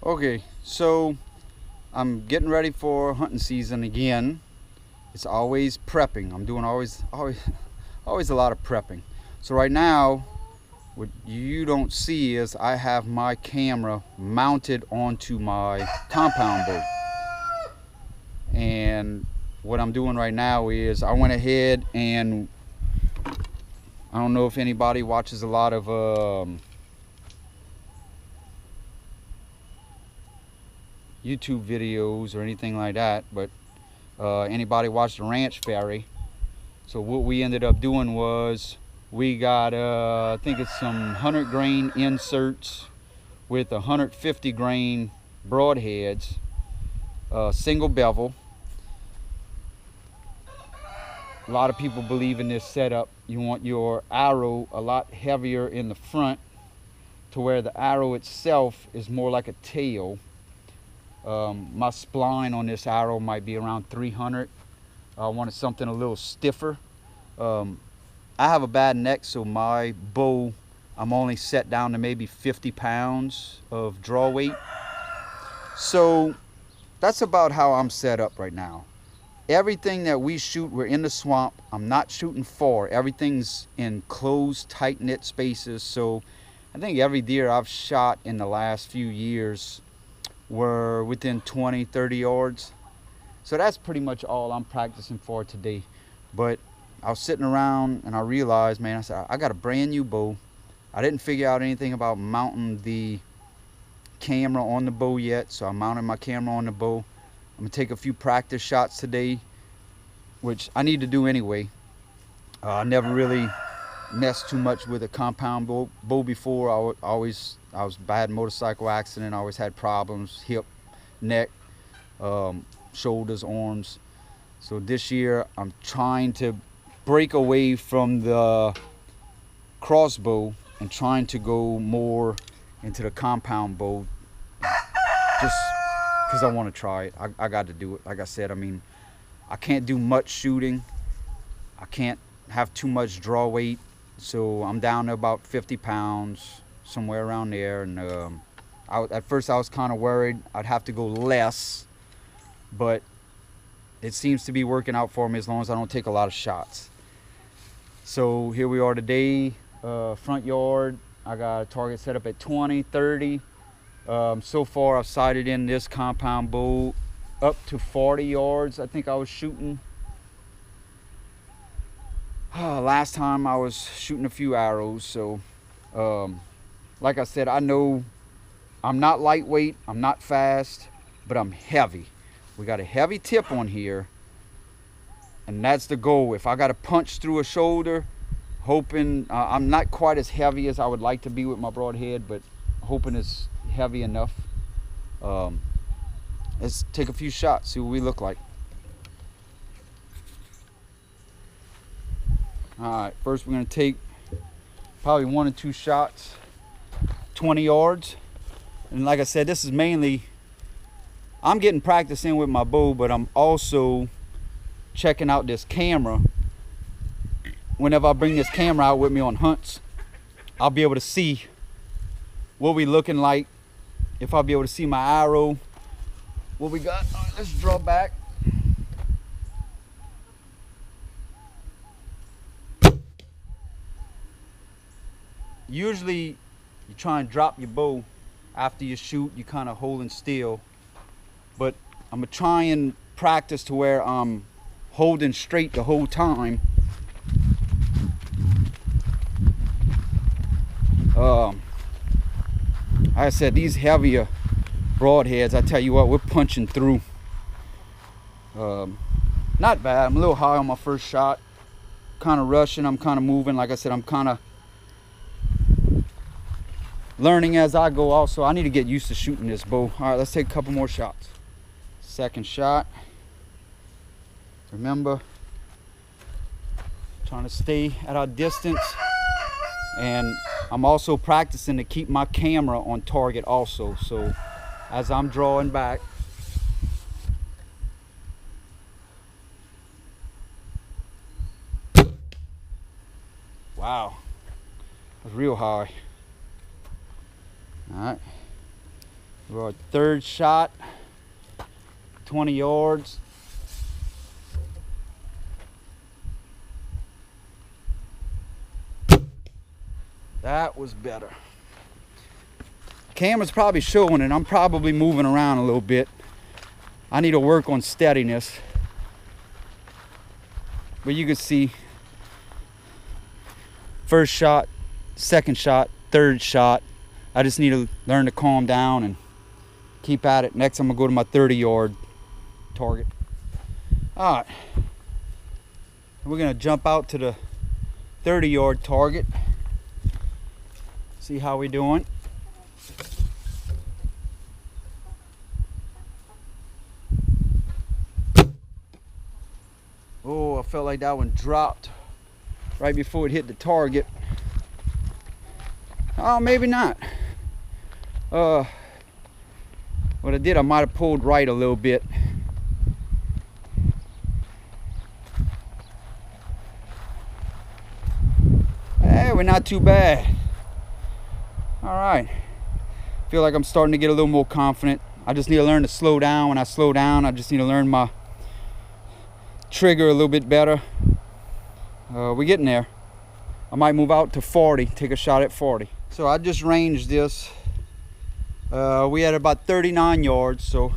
Okay, so I'm getting ready for hunting season again. It's always prepping. I'm doing always a lot of prepping. So right now, what you don't see is I have my camera mounted onto my compound bow. And what I'm doing right now is I went ahead and I don't know if anybody watches a lot of YouTube videos or anything like that, but anybody watched the Ranch Fairy. So what we ended up doing was we got I think it's some 100 grain inserts with 150 grain broadheads, single bevel. A lot of people believe in this setup. You want your arrow a lot heavier in the front to where the arrow itself is more like a tail. My spline on this arrow might be around 300. I wanted something a little stiffer. I have a bad neck, so my bow, I'm only set down to maybe 50 pounds of draw weight. So that's about how I'm set up right now. Everything that we shoot, we're in the swamp. I'm not shooting far. Everything's in closed, tight-knit spaces. So I think every deer I've shot in the last few years were within 20, 30 yards. So that's pretty much all I'm practicing for today. But I was sitting around and I realized, man, I said, I got a brand new bow. I didn't figure out anything about mounting the camera on the bow yet, so I mounted my camera on the bow. I'm gonna take a few practice shots today, which I need to do anyway. I never really messed too much with a compound bow before. I was bad motorcycle accident. I always had problems, hip, neck, shoulders, arms. So this year I'm trying to break away from the crossbow and trying to go more into the compound bow, just because I want to try it. I got to do it. Like I said, I mean, I can't do much shooting. I can't have too much draw weight. So I'm down to about 50 pounds, somewhere around there. And at first I was kind of worried I'd have to go less, but it seems to be working out for me as long as I don't take a lot of shots. So here we are today, front yard. I got a target set up at 20, 30. So far I've sighted in this compound bow up to 40 yards. I think I was shooting. Last time I was shooting a few arrows. So like I said, I know I'm not lightweight, I'm not fast, but I'm heavy. We got a heavy tip on here, and that's the goal. If I got to punch through a shoulder, hoping I'm not quite as heavy as I would like to be with my broadhead, but hoping it's heavy enough. Let's take a few shots, see what we look like. All right, first we're gonna take probably 1 or 2 shots, 20 yards. And like I said, this is mainly, I'm getting practice in with my bow, but I'm also checking out this camera. Whenever I bring this camera out with me on hunts, I'll be able to see what we looking like, if I'll be able to see my arrow, what we got. All right, let's draw back. Usually you try and drop your bow after you shoot, you kind of holding still, but I'm gonna try and practice to where I'm holding straight the whole time. Like I said, these heavier broadheads, I tell you what, we're punching through. Not bad. I'm a little high on my first shot, kind of rushing, I'm kind of moving. Like I said, I'm kind of learning as I go also. I need to get used to shooting this bow. All right, let's take a couple more shots. Second shot. Remember, trying to stay at our distance, and I'm also practicing to keep my camera on target also. So as I'm drawing back, wow, that's real high. All right, Our third shot, 20 yards. That was better. Camera's probably showing it. I'm probably moving around a little bit. I need to work on steadiness. But you can see first shot, second shot, third shot. I just need to learn to calm down and keep at it. Next, I'm gonna go to my 30-yard target. All right, we're gonna jump out to the 30-yard target. See how we doing. Oh, I felt like that one dropped right before it hit the target. Oh, maybe not. What I did, I might have pulled right a little bit. Hey, we're not too bad. All right. Feel like I'm starting to get a little more confident. I just need to learn to slow down. When I slow down, I just need to learn my trigger a little bit better. We're getting there. I might move out to 40, take a shot at 40. So I just ranged this. We had about 39 yards, so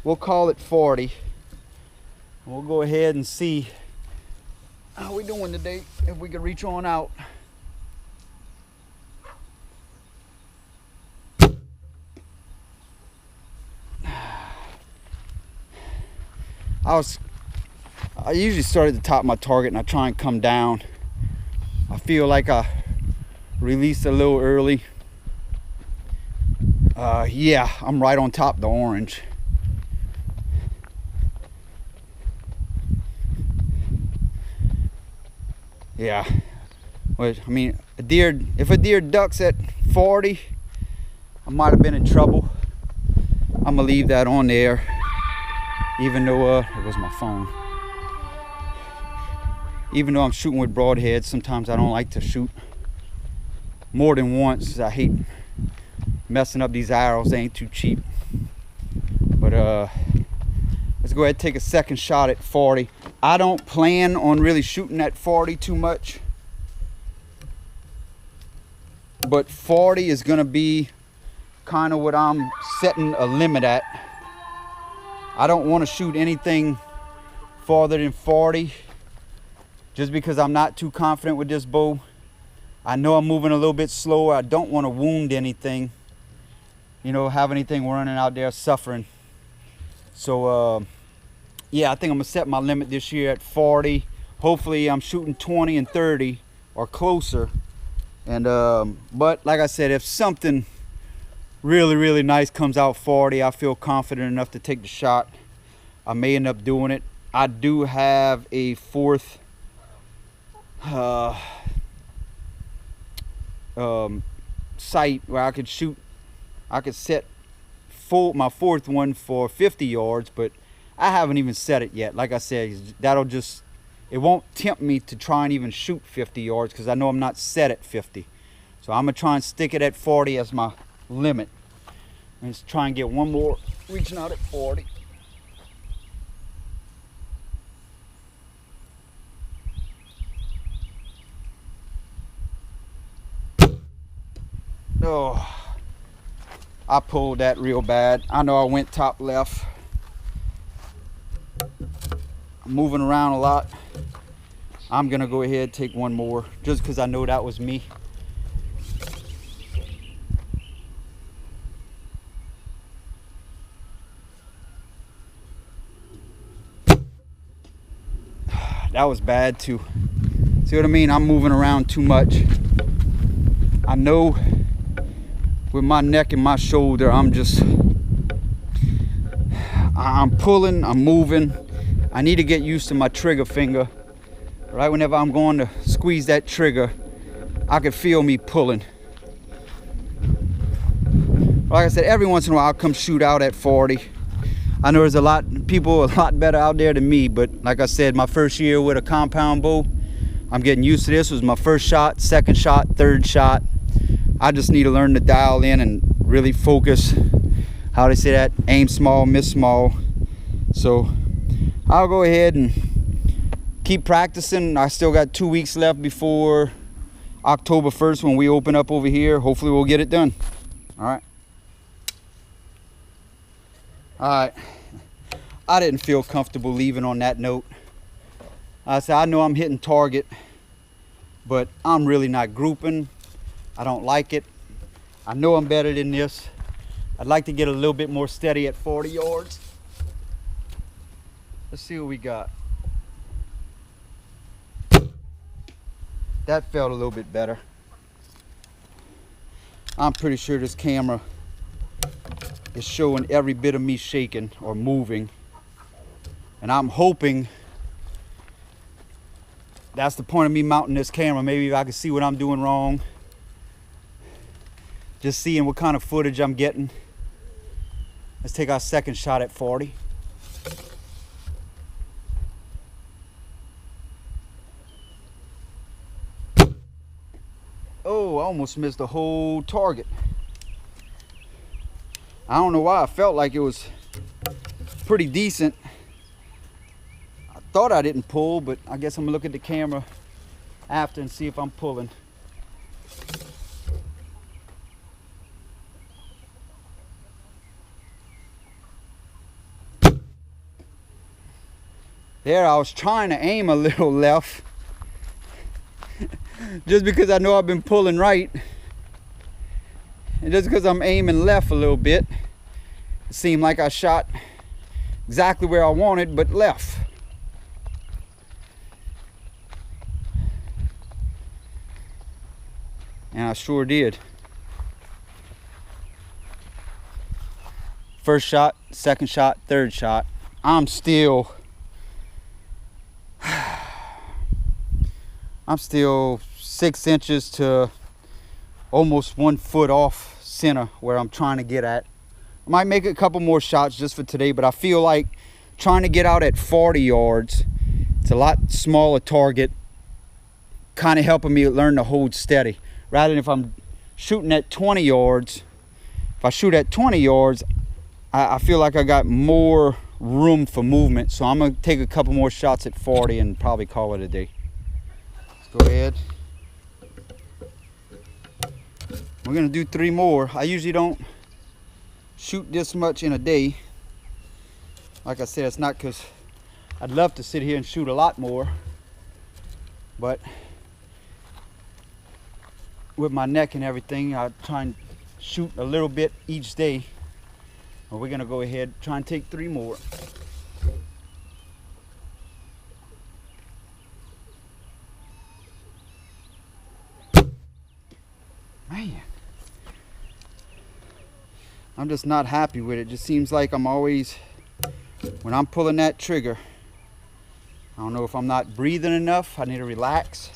we'll call it 40. We'll go ahead and see how we doing today, if we can reach on out. I usually start at the top of my target and I try and come down. I feel like I released a little early. Yeah, I'm right on top of the orange. Yeah, but I mean, if a deer ducks at 40, I might have been in trouble. I'm gonna leave that on there. Even though, there goes my phone. Even though I'm shooting with broadheads, sometimes I don't like to shoot more than once. I hate messing up these arrows. They ain't too cheap. But let's go ahead and take a second shot at 40. I don't plan on really shooting at 40 too much. But 40 is gonna be kind of what I'm setting a limit at. I don't want to shoot anything farther than 40 just because I'm not too confident with this bow. I know I'm moving a little bit slower. I don't want to wound anything, you know, have anything running out there suffering. So yeah, I think I'm gonna set my limit this year at 40. Hopefully I'm shooting 20 and 30 or closer. And but like I said, if something really nice comes out 40, I feel confident enough to take the shot, I may end up doing it. I do have a fourth sight where I could shoot. I could set my fourth one for 50 yards, but I haven't even set it yet. Like I said, it won't tempt me to try and even shoot 50 yards because I know I'm not set at 50. So I'm gonna try and stick it at 40 as my limit. Let's try and get one more reaching out at 40. Oh, I pulled that real bad. I know I went top left. I'm moving around a lot. I'm gonna go ahead and take one more just because I know that was me. That was bad too. See what I mean? I'm moving around too much. I know with my neck and my shoulder, I'm pulling, I'm moving. I need to get used to my trigger finger. Right whenever I'm going to squeeze that trigger, I can feel me pulling. Like I said, every once in a while I'll come shoot out at 40. I know there's people a lot better out there than me, but like I said, my first year with a compound bow, I'm getting used to this. It was my first shot, second shot, third shot. I just need to learn to dial in and really focus. How they say that? Aim small, miss small. So I'll go ahead and keep practicing. I still got 2 weeks left before October 1st when we open up over here. Hopefully we'll get it done. All right. All right. I didn't feel comfortable leaving on that note. I said, I know I'm hitting target, but I'm really not grouping. I don't like it. I know I'm better than this. I'd like to get a little bit more steady at 40 yards. Let's see what we got. That felt a little bit better. I'm pretty sure this camera is showing every bit of me shaking or moving. And I'm hoping that's the point of me mounting this camera. Maybe I can see what I'm doing wrong. Just seeing what kind of footage I'm getting. Let's take our second shot at 40. Oh, I almost missed the whole target. I don't know why. I felt like it was pretty decent. I thought I didn't pull, but I guess I'm gonna look at the camera after and see if I'm pulling. There, I was trying to aim a little left. Just because I know I've been pulling right. And just because I'm aiming left a little bit, it seemed like I shot exactly where I wanted, but left. And I sure did. First shot, second shot, third shot. I'm still 6 inches to almost 1 foot off center where I'm trying to get at. I might make a couple more shots just for today, but I feel like trying to get out at 40 yards, it's a lot smaller target, kind of helping me learn to hold steady. Rather than if I'm shooting at 20 yards, if I shoot at 20 yards, I feel like I got more room for movement. So I'm gonna take a couple more shots at 40 and probably call it a day. Let's go ahead. We're gonna do 3 more. I usually don't shoot this much in a day. Like I said, it's not because I'd love to sit here and shoot a lot more, but with my neck and everything, I try and shoot a little bit each day. And we're gonna go ahead and try and take 3 more. Man, I'm just not happy with it. Just seems like I'm always, when I'm pulling that trigger, I don't know if I'm not breathing enough. I need to relax.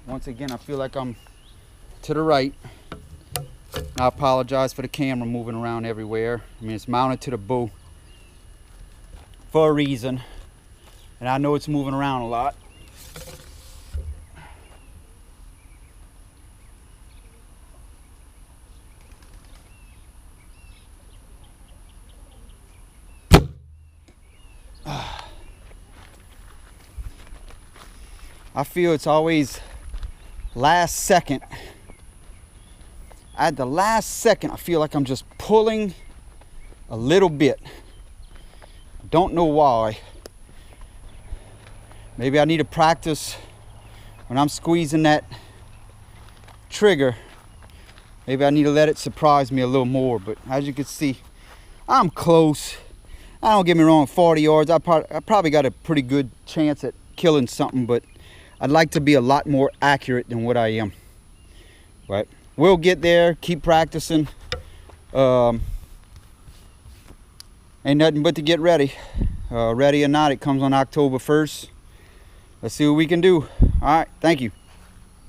Once again, I feel like I'm to the right. I apologize for the camera moving around everywhere. I mean, it's mounted to the bow for a reason, and I know it's moving around a lot. I feel it's always last second. At the last second, I feel like I'm just pulling a little bit. Don't know why. Maybe I need to practice when I'm squeezing that trigger. Maybe I need to let it surprise me a little more. But as you can see, I'm close. Don't get me wrong, 40 yards. I probably got a pretty good chance at killing something, but I'd like to be a lot more accurate than what I am. But we'll get there, keep practicing. Ain't nothing but to get ready. Ready or not, it comes on October 1st. Let's see what we can do. All right, thank you.